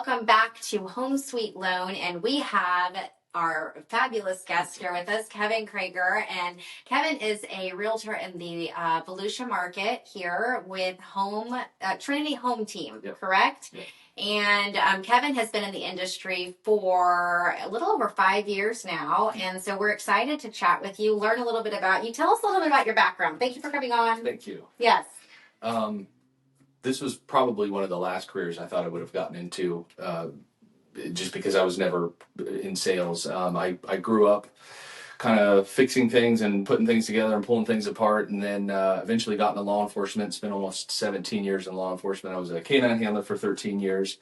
welcome back to Home Sweet Loan, and we have our fabulous guest here with us, Kevin Crager. And Kevin is a realtor in the Volusia market here with Trinity Home Team, correct? Yep. And Kevin has been in the industry for a little over 5 years now, and so we're excited to chat with you, learn a little bit about you. Tell us a little bit about your background. Thank you for coming on. Thank you. Yes. This was probably one of the last careers I thought I would have gotten into, just because I was never in sales. I grew up kind of fixing things and putting things together and pulling things apart, and then eventually got into law enforcement. Spent almost 17 years in law enforcement. I was a canine handler for 13 years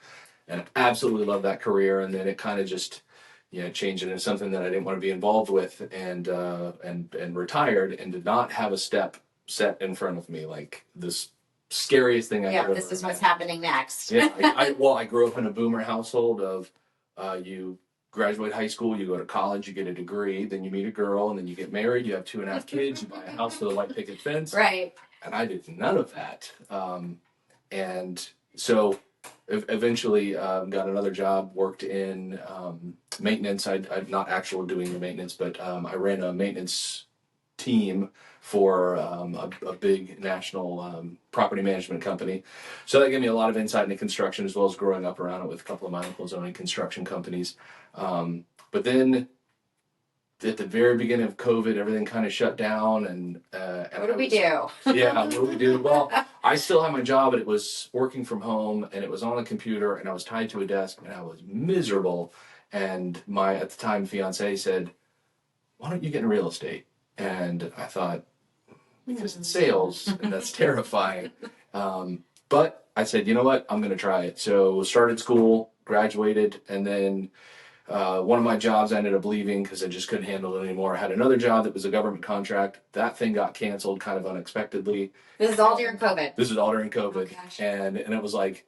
and absolutely loved that career. And then it kind of just changed into something that I didn't want to be involved with, and retired, and did not have a step set in front of me, like this scariest thing I ever. This is what's happening next. Yeah, I grew up in a boomer household of you graduate high school, you go to college, you get a degree, then you meet a girl, and then you get married, you have 2.5 kids, you buy a house with a white picket fence. Right. And I did none of that. And so eventually got another job, worked in maintenance. I'm not actually doing the maintenance, but I ran a maintenance team for a big national property management company. So that gave me a lot of insight into construction, as well as growing up around it with a couple of my uncles owning construction companies. But then at the very beginning of COVID, everything kind of shut down. And what do we do? Yeah, what do we do? Well, I still had my job, but it was working from home, and it was on a computer, and I was tied to a desk, and I was miserable. And my, at the time, fiance said, "Why don't you get in real estate?" And I thought, because it's sales, and that's terrifying. But I said, you know what, I'm going to try it. So started school, graduated, and then one of my jobs I ended up leaving because I just couldn't handle it anymore. I had another job that was a government contract. That thing got canceled kind of unexpectedly. This is all during COVID. This is all during COVID. Oh, gosh. And it was like,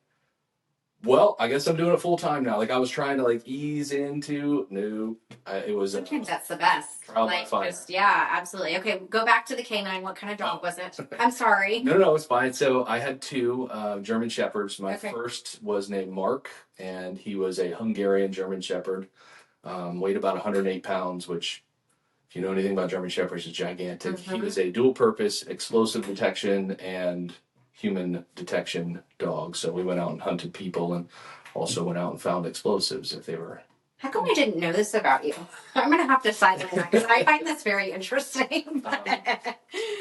well, I guess I'm doing it full time now. Like, I was trying to ease into it was sometimes that's the best. Yeah, absolutely. Okay, go back to the canine. What kind of dog was it? I'm sorry. No, it's fine. So I had two German Shepherds. My first was named Mark, and he was a Hungarian German Shepherd. Weighed about 108 pounds, which, if you know anything about German Shepherds, is gigantic. He was a dual-purpose explosive detection and human detection dog. So we went out and hunted people, and also went out and found explosives if they were. How come I didn't know this about you? I'm going to have to sign on that, because I find this very interesting.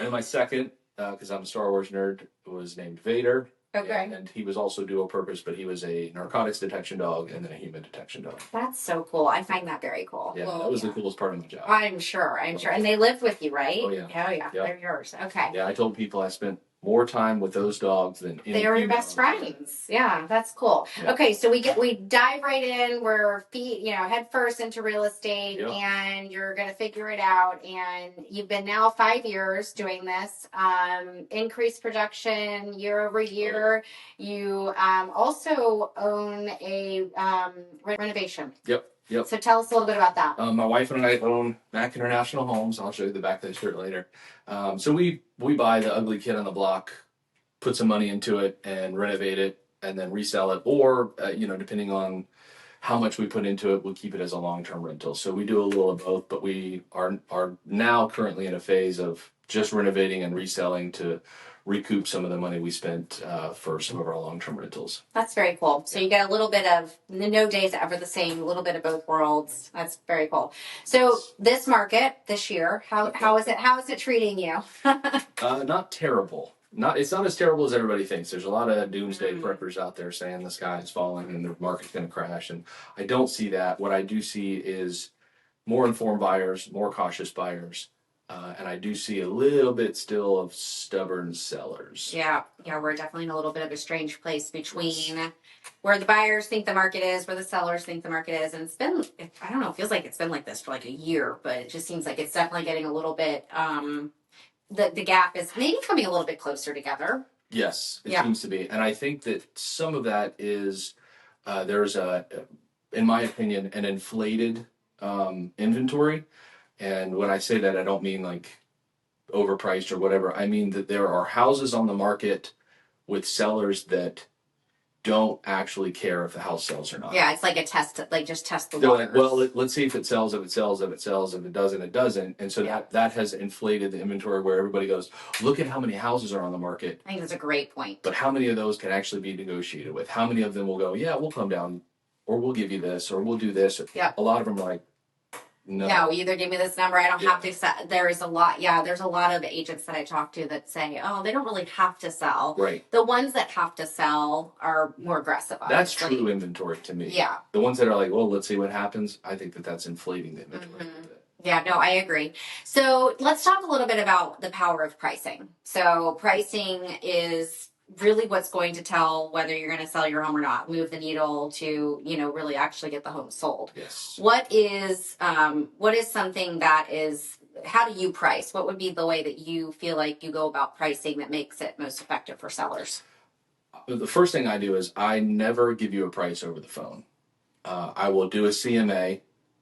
And my second, because I'm a Star Wars nerd, was named Vader. Okay. And he was also dual purpose, but he was a narcotics detection dog and then a human detection dog. That's so cool. I find that very cool. Yeah, that was the coolest part of my job. I'm sure. And they live with you, right? Oh, yeah. Oh, yeah. They're yours. Okay. Yeah, I told people I spent more time with those dogs than any. They are your best friends. Yeah, that's cool. Yeah. Okay, so we dive right in. We're head first into real estate, and you're gonna figure it out. And you've been now 5 years doing this. Increased production year over year. You also own a renovation. Yep. So tell us a little bit about that. My wife and I own Mac International Homes. I'll show you the back of the shirt later. So we buy the ugly kid on the block, put some money into it, and renovate it, and then resell it. Or, depending on how much we put into it, we'll keep it as a long-term rental. So we do a little of both, but we are now currently in a phase of just renovating and reselling to recoup some of the money we spent for some of our long-term rentals. That's very cool. So you get a little bit of no days ever the same, a little bit of both worlds. That's very cool. So this market this year, how is it? How is it treating you? Not terrible. It's not as terrible as everybody thinks. There's a lot of doomsday preppers out there saying the sky is falling and the market's going to crash, and I don't see that. What I do see is more informed buyers, more cautious buyers. And I do see a little bit still of stubborn sellers. Yeah, we're definitely in a little bit of a strange place between where the buyers think the market is, where the sellers think the market is. And it's been, I don't know, it feels like it's been like this for like a year, but it just seems like it's definitely getting a little bit, the gap is maybe coming a little bit closer together. Yes, it seems to be. And I think that some of that is, there's in my opinion, an inflated inventory. And when I say that, I don't mean like overpriced or whatever. I mean that there are houses on the market with sellers that don't actually care if the house sells or not. Yeah, it's like a test, like just test the They're waters. like, well, let's see if it sells, if it sells, if it sells, if it doesn't, it doesn't. And so that has inflated the inventory where everybody goes, look at how many houses are on the market. I think that's a great point. But how many of those can actually be negotiated with? How many of them will go, yeah, we'll come down, or we'll give you this, or we'll do this. Yeah. A lot of them are like, no, either give me this number. I don't have to sell. There is a lot. Yeah, there's a lot of agents that I talk to that say, oh, they don't really have to sell. Right. The ones that have to sell are more aggressive. That's true inventory to me. Yeah. The ones that are like, well, let's see what happens. I think that's inflating the inventory a little bit. Yeah, no, I agree. So let's talk a little bit about the power of pricing. So pricing is really what's going to tell whether you're going to sell your home or not, move the needle to, really actually get the home sold. Yes. What is something that is, how do you price? What would be the way that you feel like you go about pricing that makes it most effective for sellers? The first thing I do is I never give you a price over the phone. I will do a CMA,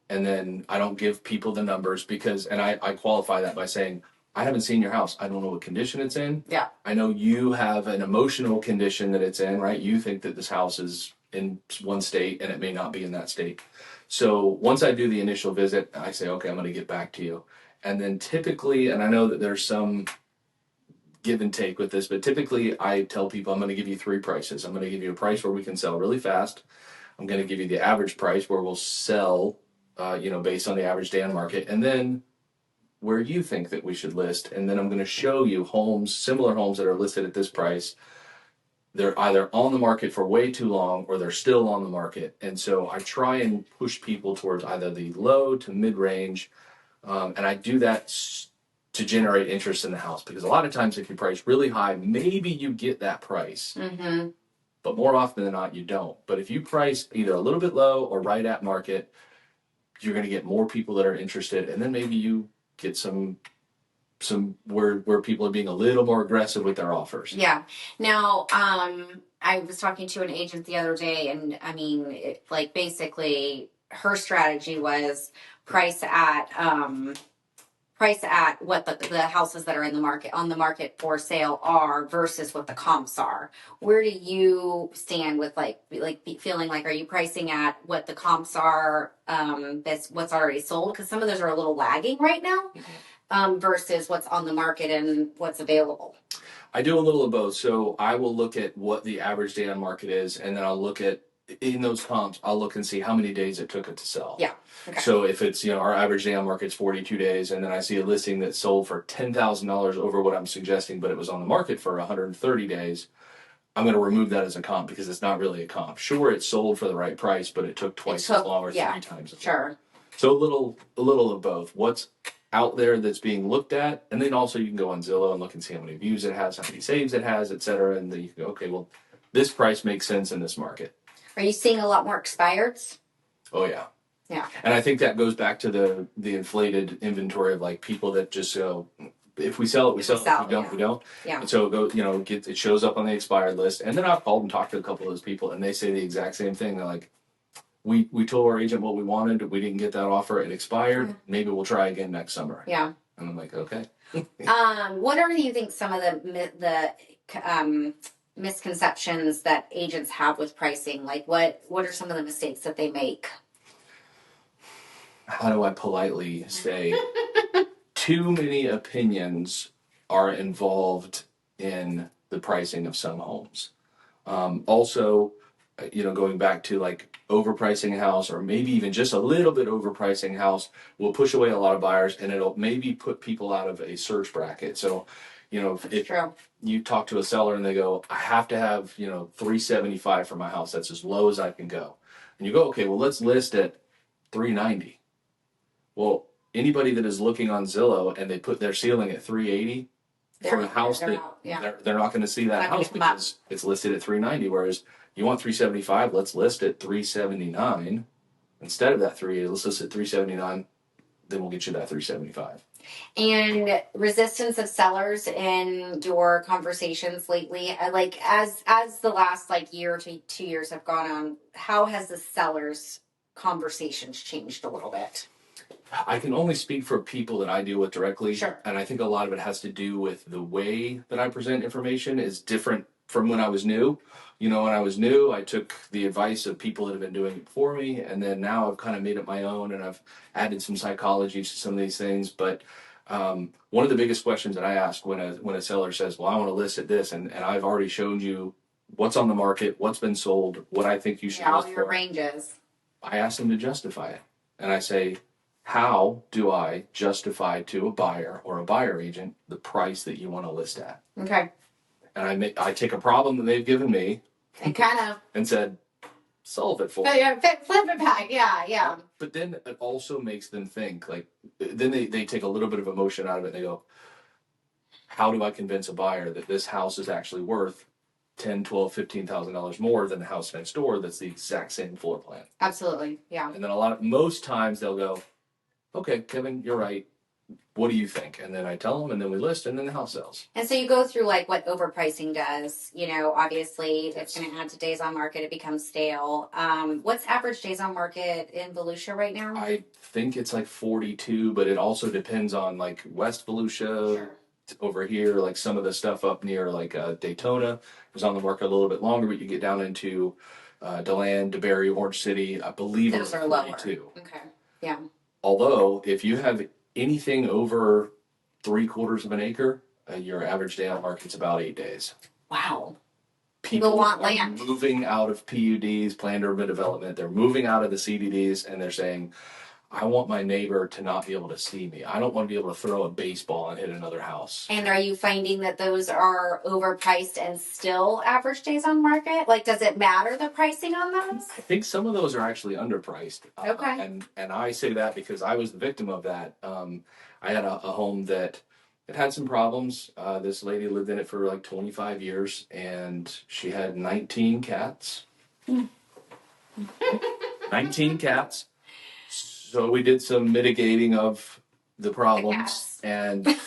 and then I don't give people the numbers and I qualify that by saying, I haven't seen your house. I don't know what condition it's in. Yeah. I know you have an emotional condition that it's in, right? You think that this house is in one state and it may not be in that state. So once I do the initial visit, I say, okay, I'm going to get back to you. And then typically, and I know that there's some give and take with this, but typically I tell people I'm going to give you 3 prices. I'm going to give you a price where we can sell really fast. I'm going to give you the average price where we'll sell, based on the average day on market. And then where you think that we should list, and then I'm going to show you similar homes that are listed at this price. They're either on the market for way too long or they're still on the market. And so I try and push people towards either the low to mid-range, and I do that to generate interest in the house, because a lot of times if you price really high, maybe you get that price, but more often than not you don't. But if you price either a little bit low or right at market, you're going to get more people that are interested, and then maybe you get some where people are being a little more aggressive with their offers. Yeah. Now, I was talking to an agent the other day, and I mean, basically her strategy was price at what the houses that are on the market for sale are versus what the comps are. Where do you stand with feeling like, are you pricing at what the comps are, that's what's already sold? Because some of those are a little lagging right now, versus what's on the market and what's available. I do a little of both. So I will look at what the average day on market is, and then I'll look at, in those comps, I'll look and see how many days it took it to sell. Yeah. Okay. So if it's, our average day on market's 42 days, and then I see a listing that sold for $10,000 over what I'm suggesting, but it was on the market for 130 days, I'm going to remove that as a comp because it's not really a comp. Sure, it sold for the right price, but it took twice as long or 3 times as long. Sure. So a little of both. What's out there that's being looked at, and then also you can go on Zillow and look and see how many views it has, how many saves it has, et cetera, and then you can go, okay, well, this price makes sense in this market. Are you seeing a lot more expireds? Oh yeah. Yeah. And I think that goes back to the inflated inventory of people that just go, if we sell it, we sell it. If we don't, we don't. Yeah. And so it shows up on the expired list. And then I've called and talked to a couple of those people, and they say the exact same thing. They're like, we told our agent what we wanted. We didn't get that offer. It expired. Yeah. Maybe we'll try again next summer. Yeah. And I'm like, okay. What are you think some of the misconceptions that agents have with pricing? Like what are some of the mistakes that they make? How do I politely say too many opinions are involved in the pricing of some homes. Also, going back to overpricing a house, or maybe even just a little bit overpricing a house, will push away a lot of buyers, and it'll maybe put people out of a search bracket. So, if you talk to a seller and they go, I have to have, $375 for my house. That's as low as I can go. And you go, okay, well, let's list at $390. Well, anybody that is looking on Zillow and they put their ceiling at $380 for a house they're not going to see that house because it's listed at $390. Whereas you want $375, let's list at $379 instead of that $380. Let's list at $379. Then we'll get you that $375. And resistance of sellers in your conversations lately, as the last year to 2 years have gone on, how has the sellers' conversations changed a little bit? I can only speak for people that I deal with directly. Sure. And I think a lot of it has to do with the way that I present information is different from when I was new. When I was new, I took the advice of people that have been doing it for me, and then now I've kind of made it my own, and I've added some psychology to some of these things. But one of the biggest questions that I ask when a seller says, "Well, I want to list at this," and I've already shown you what's on the market, what's been sold, what I think you should list all your for. ranges. I ask them to justify it, and I say, "How do I justify to a buyer or a buyer agent the price that you want to list at?" Okay. And I take a problem that they've given me and kind of and said, solve it for me. Flip it back. Yeah. But then it also makes them think, like, then they take a little bit of emotion out of it and they go, how do I convince a buyer that this house is actually worth $10, $12, $15,000 more than the house next door that's the exact same floor plan? Absolutely. Yeah. And then most times they'll go, okay, Kevin, you're right. What do you think? And then I tell them, and then we list, and then the house sells. And so you go through like what overpricing does. Obviously it's going to add to days on market. It becomes stale. What's average days on market in Volusia right now? I think it's like 42, but it also depends on like West Volusia. Sure. Over here, like some of the stuff up near like Daytona is on the market a little bit longer, but you get down into DeLand, DeBerry, Orange City, I believe those are lower. 42. Okay. Yeah. Although if you have anything over 3/4 of an acre, your average day on market's about 8 days. Wow. People want land. Moving out of PUDs, planned urban development. They're moving out of the CDDs, and they're saying, I want my neighbor to not be able to see me. I don't want to be able to throw a baseball and hit another house. And are you finding that those are overpriced and still average days on market? Like, does it matter the pricing on those? I think some of those are actually underpriced. Okay. And I say that because I was the victim of that. I had a home that it had some problems. This lady lived in it for like 25 years, and she had 19 cats. 19 cats. So we did some mitigating of the problems, and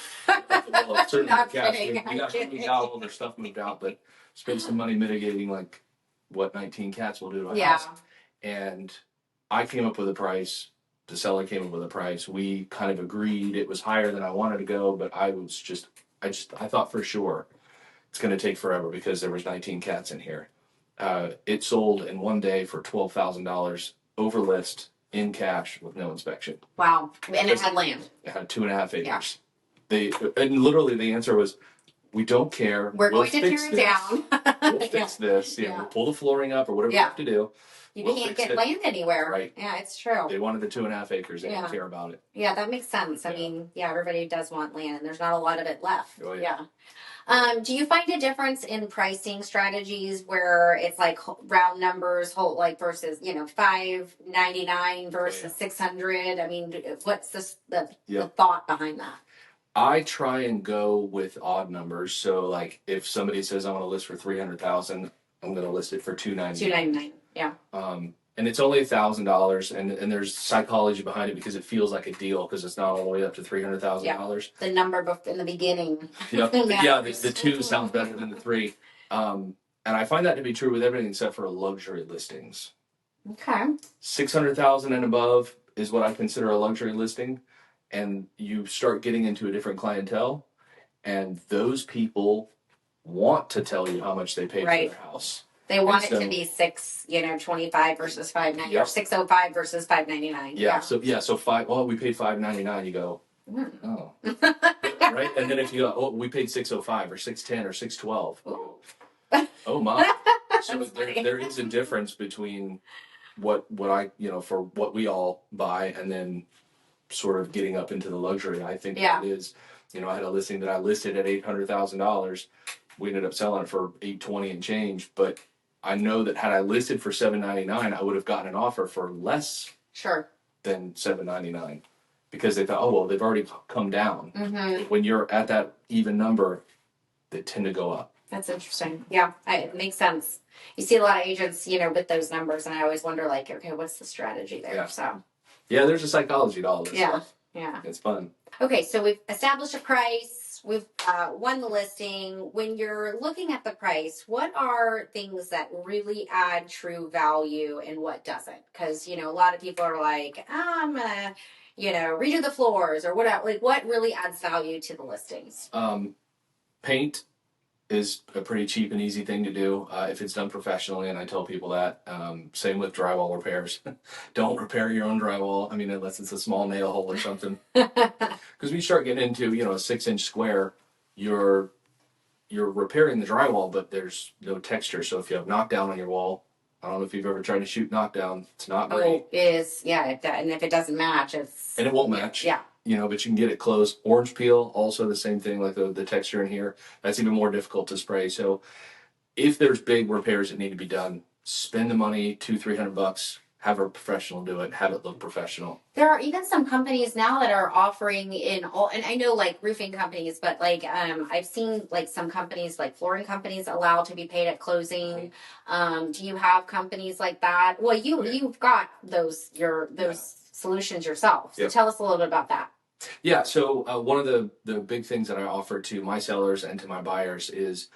certain cats, we got moved out, all their stuff moved out, but spent some money mitigating like what 19 cats will do to a house. And I came up with a price. The seller came up with a price. We kind of agreed. It was higher than I wanted to go, but I thought for sure it's going to take forever because there was 19 cats in here. It sold in one day for $12,000 over list, in cash, with no inspection. Wow. And it had land. It had 2.5 acres. And literally the answer was, we don't care. We're going to tear it down. We'll fix this. We'll pull the flooring up or whatever we have to do. You can't get land anywhere. Right. Yeah, it's true. They wanted the 2.5 acres. They didn't care about it. Yeah, that makes sense. I mean, everybody does want land, and there's not a lot of it left. Oh, yeah. Do you find a difference in pricing strategies where it's like round numbers, like versus $599 versus $600? I mean, what's the thought behind that? I try and go with odd numbers. So, like, if somebody says I want to list for $300,000, I'm going to list it for $299. $299, yeah. And it's only $1,000, and there's psychology behind it because it feels like a deal because it's not all the way up to $300,000. Yeah. The number in the beginning. Yep. The 2 sounds better than the 3. And I find that to be true with everything except for luxury listings. Okay. $600,000 and above is what I consider a luxury listing, and you start getting into a different clientele, and those people want to tell you how much they paid for their house. They want it to be $625 versus $590 or $605 versus $599. Yeah. So we paid $599. You go, oh, right. And then if you go, we paid $605 or $610 or $612. Oh my! So there is a difference between what I for what we all buy and then sort of getting up into the luxury. I think that it is. I had a listing that I listed at $800,000. We ended up selling it for $820 and change, but I know that had I listed for $799, I would have gotten an offer for less than $799 because they thought, they've already come down. Mm-hmm. When you're at that even number, they tend to go up. That's interesting. Yeah, it makes sense. You see a lot of agents, with those numbers, and I always wonder, like, okay, what's the strategy there? Yeah. So. Yeah, there's a psychology to all this stuff. Yeah. It's fun. Okay, so we've established a price. We've won the listing. When you're looking at the price, what are things that really add true value and what doesn't? Because, a lot of people are like, I'm going to, redo the floors or whatever. Like, what really adds value to the listings? Paint is a pretty cheap and easy thing to do if it's done professionally, and I tell people that. Same with drywall repairs. Don't repair your own drywall. I mean, unless it's a small nail hole or something. Because when you start getting into, a 6-inch square, you're repairing the drywall, but there's no texture. So if you have knockdown on your wall, I don't know if you've ever tried to shoot knockdown. It's not great. Oh, it is. Yeah, and if it doesn't match, it's... And it won't match. Yeah. But you can get it closed. Orange peel, also the same thing, like the texture in here. That's even more difficult to spray. So if there's big repairs that need to be done, spend the money, $200-300, have a professional do it, have it look professional. There are even some companies now that are offering and I know like roofing companies, but like I've seen like some companies like flooring companies allow to be paid at closing. Do you have companies like that? Well, you've got those solutions yourself. So Yep. Tell us a little bit about that. Yeah, so one of the big things that I offer to my sellers and to my buyers is,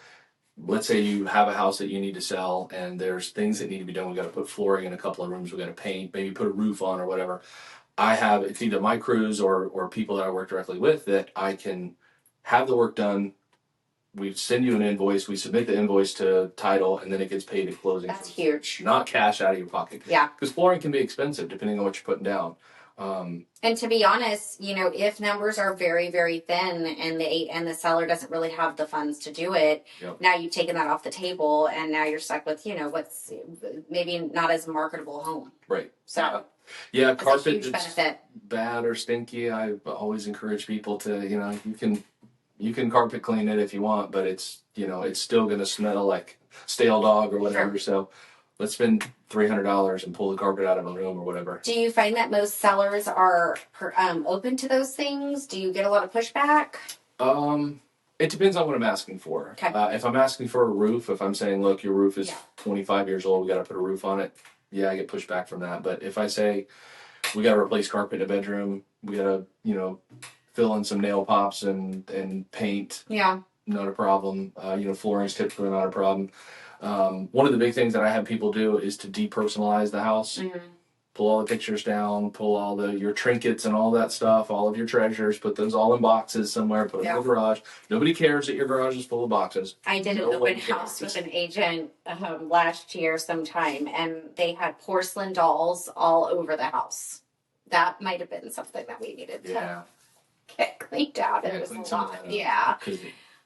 let's say you have a house that you need to sell and there's things that need to be done. We got to put flooring in a couple of rooms. We got to paint, maybe put a roof on or whatever. It's either my crews or people that I work directly with that I can have the work done. We send you an invoice. We submit the invoice to title, and then it gets paid at closing. That's huge. Not cash out of your pocket. Yeah. Because flooring can be expensive depending on what you're putting down. And to be honest, if numbers are very, very thin and the seller doesn't really have the funds to do it, Yep. Now you've taken that off the table, and now you're stuck with what's maybe not as marketable home. Right. So yeah, it's carpet a huge that's benefit. bad or stinky. I always encourage people to you can carpet clean it if you want, but it's still gonna smell like stale dog or whatever. Sure. So let's spend $300 and pull the carpet out of a room or whatever. Do you find that most sellers are open to those things? Do you get a lot of pushback? It depends on what I'm asking for. Okay. If I'm asking for a roof, if I'm saying, look, your roof is 25 years old, we got to put a roof on it. Yeah, I get pushback from that. But if I say we got to replace carpet in a bedroom, we got to, fill in some nail pops and paint. Yeah. Not a problem. Flooring's typically not a problem. One of the big things that I have people do is to depersonalize the house. Mm-hmm. Pull all the pictures down, pull all your trinkets and all that stuff, all of your treasures, put those all in boxes somewhere, put them in the garage. Nobody cares that your garage is full of boxes. I did an open house with an agent last year sometime, and they had porcelain dolls all over the house. That might have been something that we needed to get cleaned out. It was a lot. Yeah.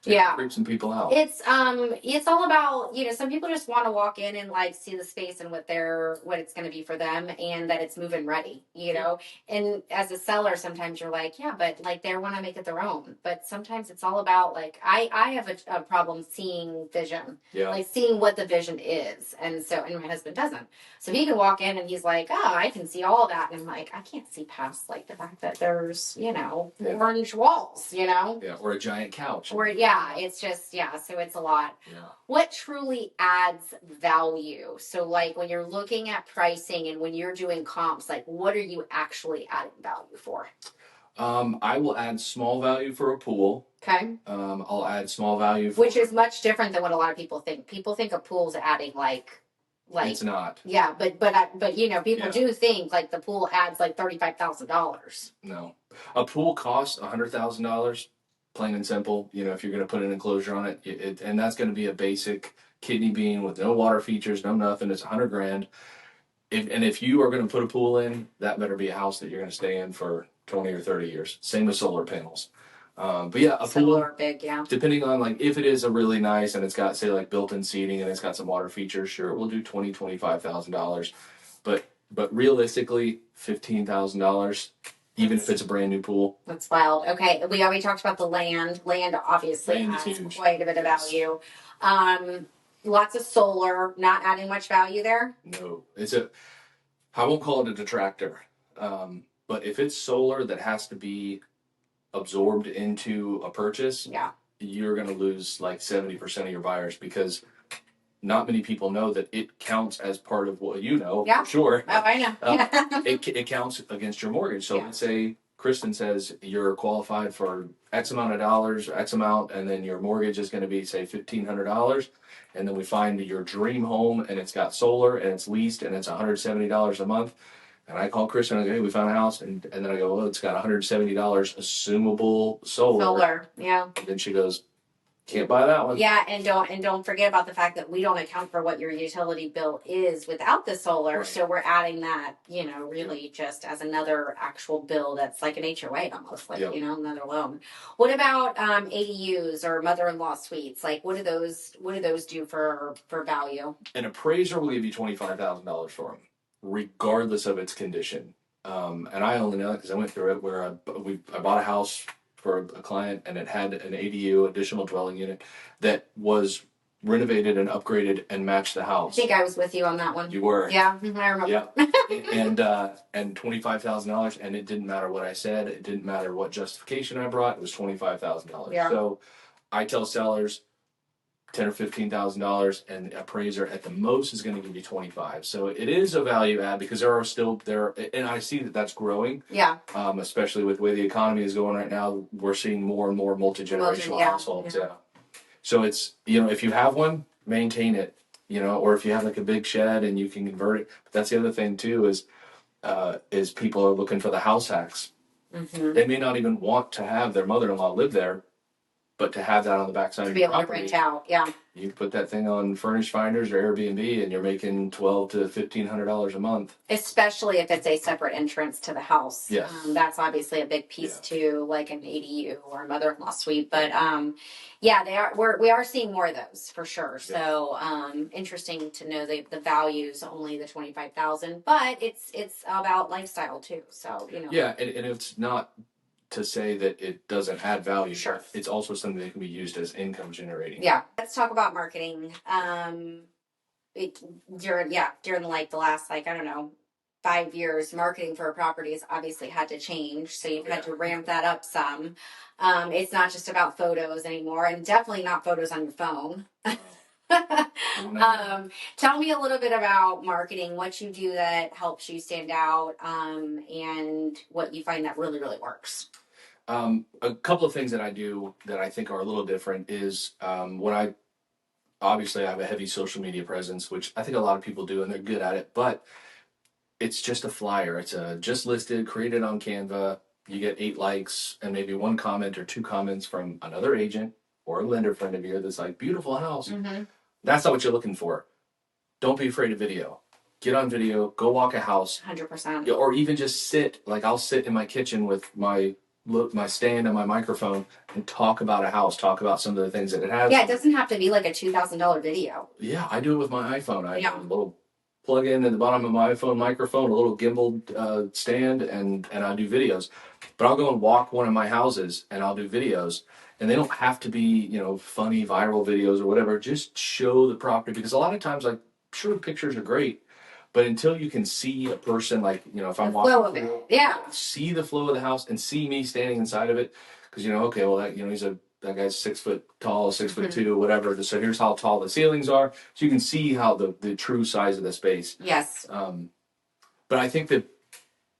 Yeah, creep some people out. It's all about some people just want to walk in and like see the space and what it's going to be for them, and that it's move-in ready. And as a seller, sometimes you're like, yeah, but like they want to make it their own. But sometimes it's all about like I have a problem seeing vision, like seeing what the vision is, and my husband doesn't. So he can walk in and he's like, oh, I can see all that, and I'm like, I can't see past like the fact that there's orange walls, or a giant couch, it's just, so it's a lot. Yeah. What truly adds value? So like when you're looking at pricing and when you're doing comps, like what are you actually adding value for? I will add small value for a pool. Okay. I'll add small value which is much different than what a lot of people think. People think a pool's adding like it's not. Yeah, but people do think like the pool adds like $35,000. No. A pool costs $100,000. Plain and simple, if you're going to put an enclosure on it, and that's going to be a basic kidney bean with no water features, no nothing. It's $100,000. If you are going to put a pool in, that better be a house that you're going to stay in for 20 or 30 years. Same with solar panels. But yeah, a pool, or big, depending on like if it is a really nice and it's got say like built-in seating and it's got some water features, sure, we'll do $25,000. But realistically, $15,000. Even if it's a brand new pool. That's wild. Okay, we already talked about the land. Land obviously adds quite a bit of value. Lots of solar, not adding much value there? No. I won't call it a detractor. But if it's solar that has to be absorbed into a purchase, you're going to lose like 70% of your buyers because not many people know that it counts as part of what for sure. Oh, I know. It counts against your mortgage. So let's say Kristen says you're qualified for X amount of dollars, X amount, and then your mortgage is going to be say $1,500, and then we find your dream home and it's got solar and it's leased and it's $170 a month. And I call Kristen and I go, hey, we found a house, and then I go, well, it's got $170 assumable solar. Solar, yeah. And then she goes, Can't buy that one. Yeah, and don't forget about the fact that we don't account for what your utility bill is without the solar. Right. So we're adding that, really just as another actual bill that's like an HOA almost, like another loan. What about ADUs or mother-in-law suites? Like, what do those do for value? An appraiser will give you $25,000 for them, regardless of its condition. And I only know that because I went through it where I bought a house for a client, and it had an ADU, additional dwelling unit, that was renovated and upgraded and matched the house. I think I was with you on that one. You were. Yeah, I remember. Yeah. And $25,000, and it didn't matter what I said. It didn't matter what justification I brought. It was $25,000. Yeah. So I tell sellers $10,000 or $15,000, and appraiser at the most is going to give you $25,000. So it is a value add because there are still there, and I see that that's growing. Yeah. Especially with the way the economy is going right now, we're seeing more and more multi-generational households. Yeah. So it's if you have one, maintain it. Or if you have like a big shed and you can convert it. But that's the other thing too is people are looking for the house hacks. Mm-hmm. They may not even want to have their mother-in-law live there, but to have that on the backside of your property, to be able to rent out, yeah. You put that thing on Furnished Finders or Airbnb, and you're making $1,200 to $1,500 a month. Especially if it's a separate entrance to the house. Yes. That's obviously a big piece too, like an ADU or a mother-in-law suite. But they are. We are seeing more of those for sure. Yeah. So interesting to know the value's only the $25,000, but it's about lifestyle too. So Yeah, and it's not to say that it doesn't add value. Sure. It's also something that can be used as income generating. Yeah. Let's talk about marketing. During like the last, I don't know, 5 years, marketing for a property has obviously had to change. So you've had to ramp that up some. It's not just about photos anymore, and definitely not photos on your phone. Tell me a little bit about marketing, what you do that helps you stand out, and what you find that really, really works. A couple of things that I do that I think are a little different is when I have a heavy social media presence, which I think a lot of people do and they're good at it, but it's just a flyer. It's just listed, created on Canva. You get 8 likes and maybe 1 comment or 2 comments from another agent or a lender friend of yours that's like, beautiful house. Mm-hmm. That's not what you're looking for. Don't be afraid of video. Get on video, go walk a house. 100%. Or even just sit, like I'll sit in my kitchen with my stand and my microphone and talk about a house, talk about some of the things that it has. Yeah, it doesn't have to be like a $2,000 video. Yeah, I do it with my iPhone. I have a little plug-in at the bottom of my iPhone microphone, a little gimbal stand, and I do videos. But I'll go and walk one of my houses and I'll do videos. And they don't have to be, funny, viral videos or whatever. Just show the property. Because a lot of times, sure, pictures are great. But until you can see a person, if I'm walking through, see the flow of the house and see me standing inside of it, because that guy's 6 foot tall, 6'2", whatever. So here's how tall the ceilings are, so you can see how the true size of the space. Yes. But I think the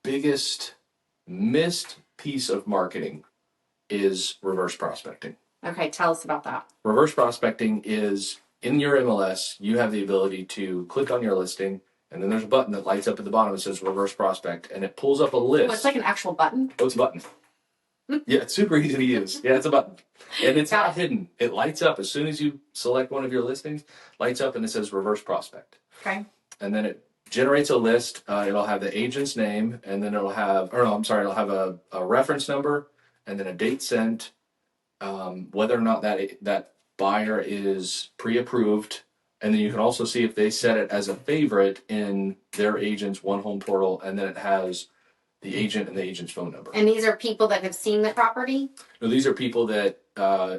biggest missed piece of marketing is reverse prospecting. Okay, tell us about that. Reverse prospecting is in your MLS. You have the ability to click on your listing. And then there's a button that lights up at the bottom that says reverse prospect, and it pulls up a list. Oh, it's like an actual button? Oh, it's a button. Yeah, it's super easy to use. Yeah, it's a button. And it's not hidden. It lights up as soon as you select one of your listings, lights up and it says reverse prospect. Okay. And then it generates a list. It'll have the agent's name, and then it'll have a reference number, and then a date sent, whether or not that buyer is pre-approved. And then you can also see if they set it as a favorite in their agent's One Home portal, and then it has the agent and the agent's phone number. And these are people that have seen the property? No, these are people that,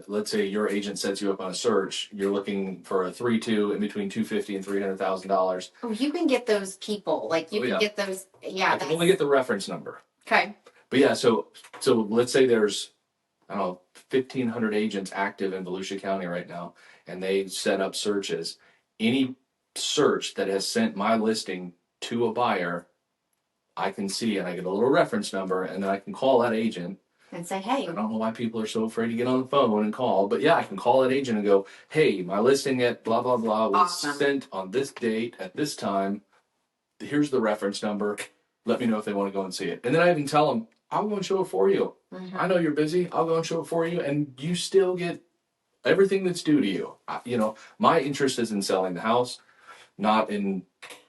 let's say your agent sets you up on a search. You're looking for a 3-2 in between $250,000 and $300,000. Oh, you can get those people. You can get those. Yeah. I can only get the reference number. Okay. But yeah, so let's say there's, 1,500 agents active in Volusia County right now, and they set up searches. Any search that has sent my listing to a buyer, I can see, and I get a little reference number, and then I can call that agent and say, hey. I don't know why people are so afraid to get on the phone and call, but yeah, I can call that agent and go, hey, my listing at blah, blah, blah was sent on this date at this time. Here's the reference number. Let me know if they want to go and see it. And then I even tell them, I'll go and show it for you. Mm-hmm. I know you're busy. I'll go and show it for you. And you still get everything that's due to you. You know, my interest is in selling the house, not in,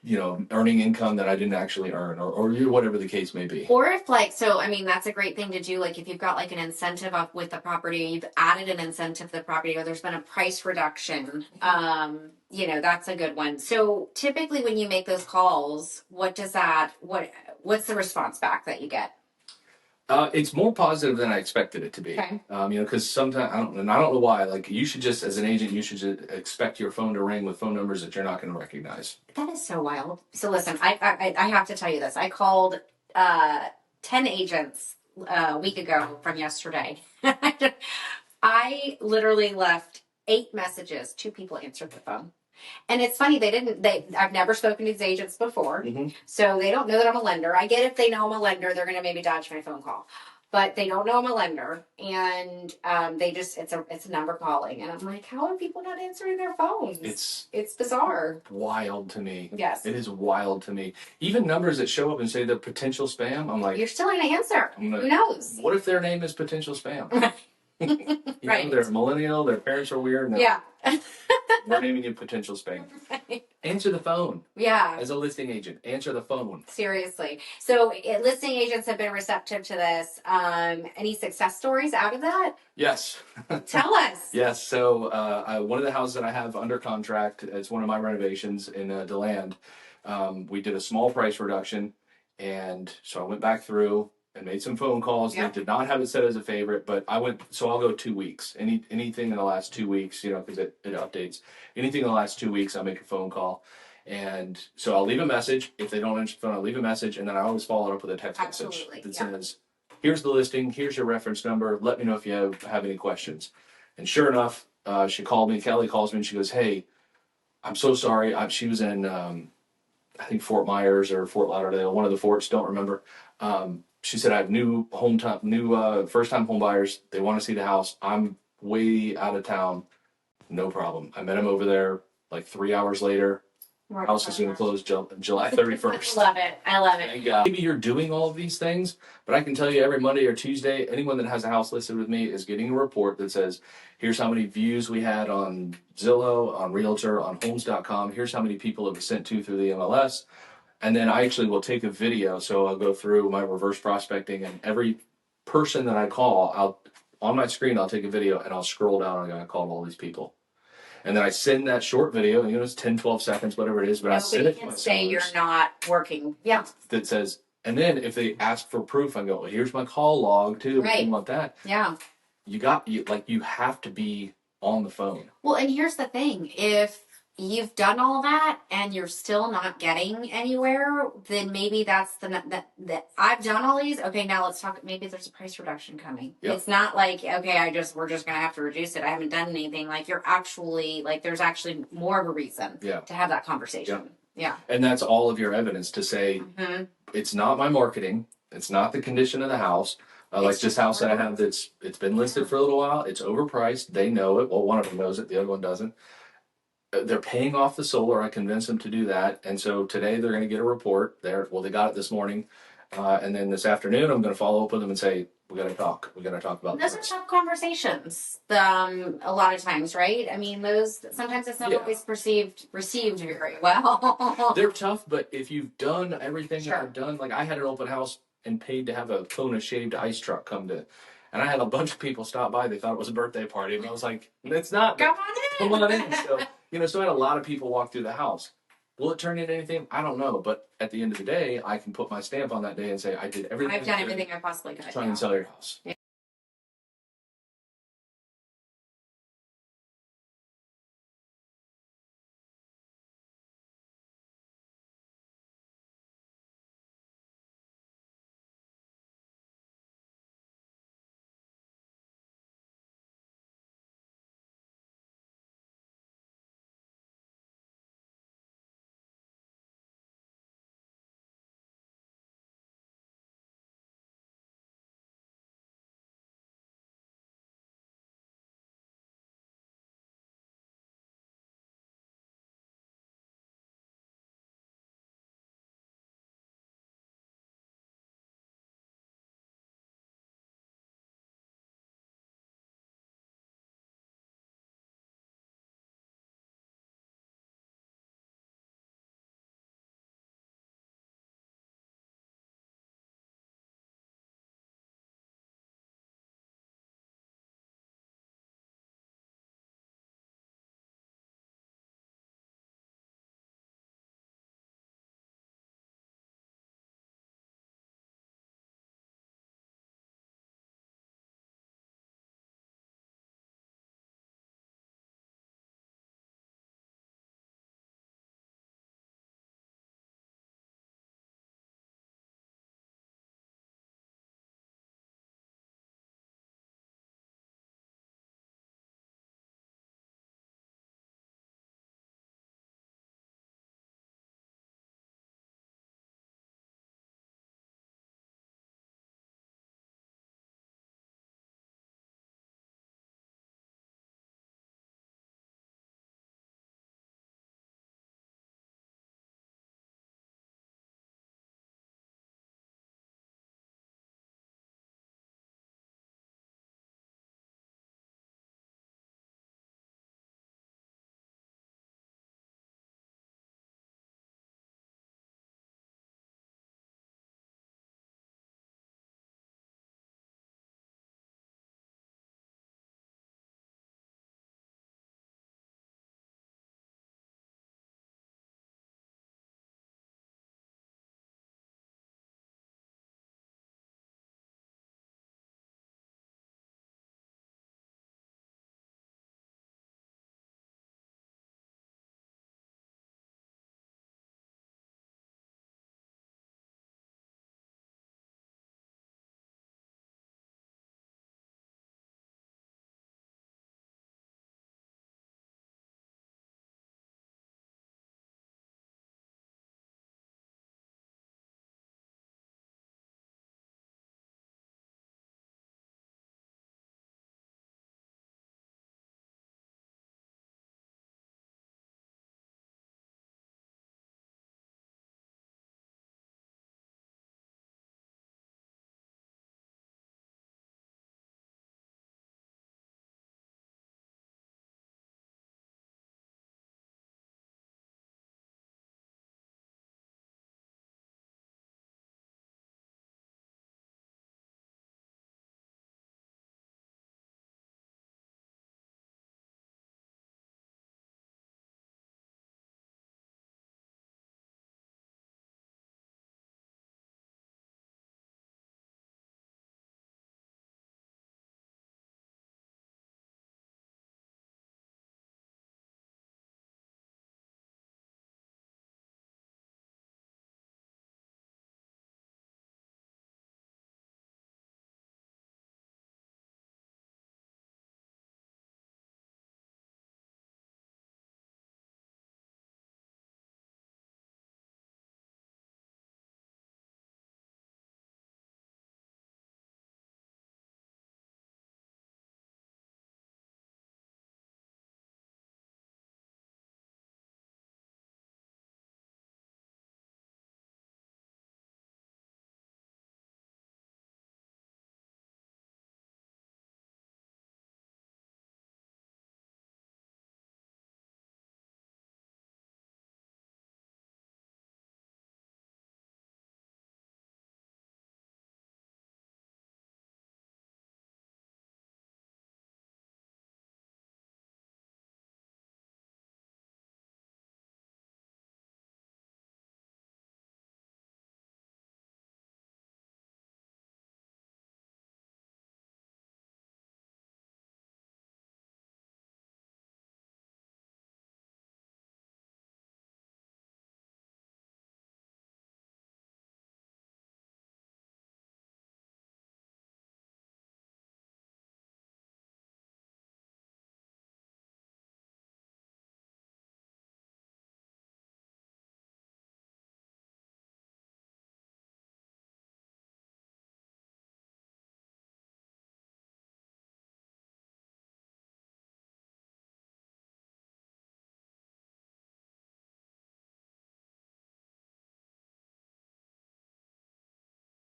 you know, earning income that I didn't actually earn, or whatever the case may be. Or if like, so I mean, that's a great thing to do. Like if you've got like an incentive up with the property, you've added an incentive to the property, or there's been a price reduction, you know, that's a good one. So typically when you make those calls, what's the response back that you get? It's more positive than I expected it to be. Okay. You know, because sometimes I don't know why. Like, you should just, as an agent, you should just expect your phone to ring with phone numbers that you're not going to recognize. That is so wild. So listen, I have to tell you this. I called 10 agents a week ago from yesterday. I literally left 8 messages. 2 people answered the phone. And it's funny, I've never spoken to these agents before, so they don't know that I'm a lender. I get if they know I'm a lender, they're going to maybe dodge my phone call, but they don't know I'm a lender, and it's a number calling, and I'm like, how are people not answering their phones? It's bizarre. Wild to me. Yes, it is wild to me. Even numbers that show up and say they're potential spam, I'm like, you're still going to answer. Who knows? What if their name is potential spam? You right. know, they're millennial, their parents are weird. No. Yeah. We're naming you potential spam. Right. Answer the phone. Yeah. As a listing agent, answer the phone. Seriously. So listing agents have been receptive to this. Any success stories out of that? Yes. Tell us. Yes. So one of the houses that I have under contract, it's one of my renovations in DeLand. We did a small price reduction, and so I went back through and made some phone calls. Yep. They did not have it set as a favorite, but so I'll go 2 weeks. Anything in the last 2 weeks, you know, because it updates. Anything in the last 2 weeks, I'll make a phone call. And so I'll leave a message. If they don't answer the phone, I'll leave a message, and then I always follow it up with a text message that says, here's the listing, here's your reference number, let me know if you have any questions. And sure enough, she called me, Kelly calls me, and she goes, hey, I'm so sorry. She was in, I think, Fort Myers or Fort Lauderdale, one of the forts, don't remember. She said, I have new first-time home buyers. They want to see the house. I'm way out of town. No problem. I met them over there like 3 hours later. House is going to close July 31st. I love it. Thank God. Maybe you're doing all of these things, but I can tell you every Monday or Tuesday, anyone that has a house listed with me is getting a report that says, here's how many views we had on Zillow, on Realtor, on homes.com. Here's how many people it was sent to through the MLS. And then I actually will take a video. So I'll go through my reverse prospecting, and every person that I call, on my screen, I'll take a video and I'll scroll down and I called all these people. And then I send that short video, and it's 10, 12 seconds, whatever it is, but I send it to my sellers. Say you're not working. Yeah. That says, and then if they ask for proof, I go, well, here's my call log too. Right. You want that? Yeah. You have to be on the phone. Well, and here's the thing. If you've done all that and you're still not getting anywhere, then maybe that's that I've done all these. Okay, now let's talk. Maybe there's a price reduction coming. Yep. It's not like, okay, we're just gonna have to reduce it. I haven't done anything. Like, you're actually, like, there's actually more of a reason to have that conversation. Yeah. And that's all of your evidence to say, it's not my marketing. It's not the condition of the house. Like this house that I have it's been listed for a little while. It's overpriced. They know it. Well, one of them knows it. The other one doesn't. They're paying off the solar. I convinced them to do that. And so today they're going to get a report there. Well, they got it this morning. And then this afternoon, I'm going to follow up with them and say, we got to talk. We got to talk about those are tough conversations. A lot of times, right? I mean, sometimes it's not always received very well. They're tough, but if you've done everything that I've done, like I had an open house and paid to have a Kona shaved ice truck come to, and I had a bunch of people stop by. They thought it was a birthday party, and I was like, it's not. Come on in. So I had a lot of people walk through the house. Will it turn into anything? I don't know. But at the end of the day, I can put my stamp on that day and say, I did everything. I've done everything I possibly could. Try and sell your house. Yeah.